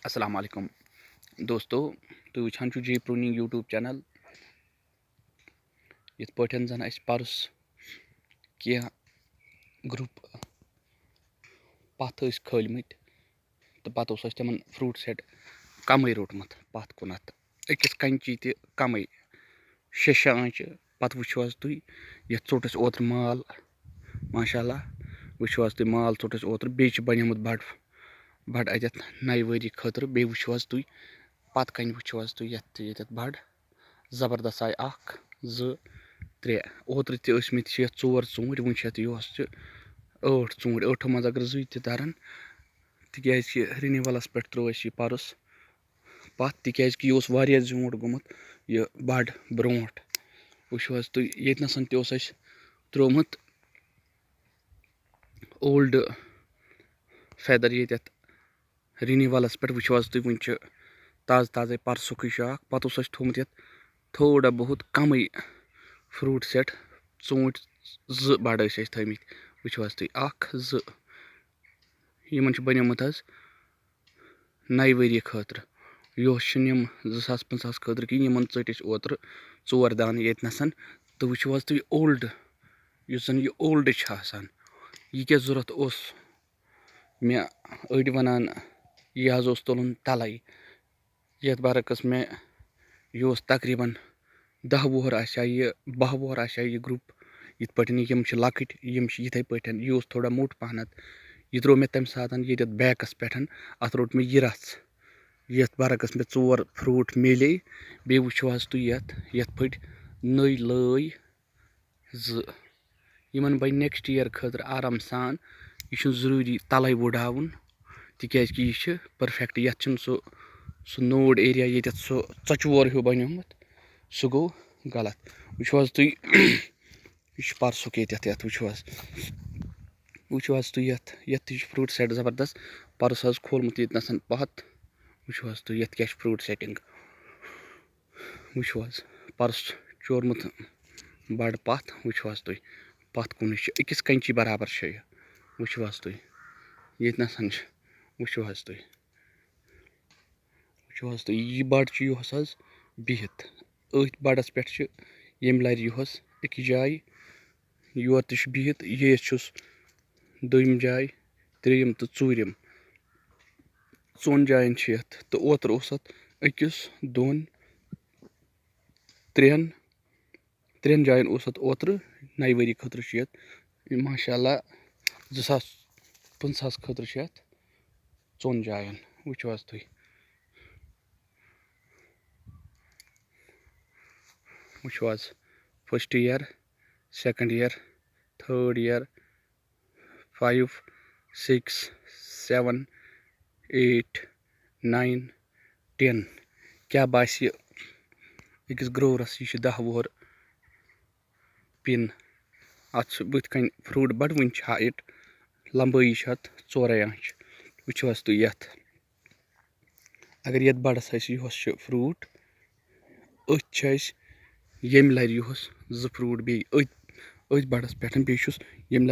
अस्सलाम वालेकुम दोस्तों तुम वुचान जे प्रूनिंग यूट्यूब चैनल यथ पठन जन अस परस कह ग्रुप पथ खलमत तो पत तिमन फ्रूट सेट कम रोटमुत पथ कुनत अकिस कंची तम 6 आंच पत वो तुम ये चोट ओत्र माल माशाल्लाह वो तुम माल चोट ओत्र बे बनियोमुत बड़ अत नई वरी खतर बे वो तुम पत कन वो तुम ये बड़ जबरदस्त आय 1 2 3 ओत्र तमत 4 ूर वन ये 8 ूर 8 मज अगर 2 तरन तिक रिन्यूवलस पे त्रो ये परस पत तिक यह जूट गुमुत यह बड़ ब्रोट वो तुम ये नसन त्रोमुत ओल्ड फेदर ये रिन्यूवलस पे वो तुम वन ताज़ ताज़े परसुक पत थोमुत थोड़ा बहुत कम फ्रूट सेट ूट 2 बड़ थमत वो तुम 1 2 यमन बनियोमुत नई वरी खतर यम 2025 खतर कह यमन ट ओत्र 4 दान ये नसन तो वो तुम ओल्ड जन यह ओल्ड यह क्या जरूरत मे अड़ वनान यह तुलन तले ये बरक्स मे यह तकरीबन 10 वोहर यह 12 वोहर यह ग्रुप इत पे यम लकट यम इथे पे यह थोड़ा मोट पहन यह त्रो मे तम सात ये बैकस पे अत रोट मे यह रच ये बरक्स मे 4 फ्रूट मिले बे वो तुम ये पे नई लय 2 यमन बन नेक्स्ट ईयर खतर आराम सान यह जरूरी तले वुडावन तिक यह परफेक्ट ये सह नोड एरिया ये सह चचवोर हिू बनियोमुत सह गो गलत वो तुम यह परसुक ये वो तुम ये फ्रूट सेट जबरदस्त परस खोलमुत ये नसन पत वो तुम ये क्या फ्रूट सेटिंग वो परस चोरमुत बड़ पत वो तुम पत कुन अकिस कंची बराबर वो तुम ये नसन वो तुम यह बड़ यह बिहत अथ बड़स पे यम लर यह अकिस जाय योर बिहत ये दोम जाय त्रेयम तो ूरम 4 जायन तो ओत्र अकिस 2 3 जायन ओत्र नई वरी खतर माशाल्लाह 2025 खतर 4 जायन वो तुम वो first year second year third year 5 6 7 8 9 10 क्या बास अकिस ग्रोवरस यह 10 वोहर पिन अत बुत कन फ्रूट बड़ वन हाइट लंबाई 4 आंच वो तुम ये अगर ये बड़स यह फ्रूट अथ यम लर यह 2 फ्रूट बे बड़स पे बे यम लर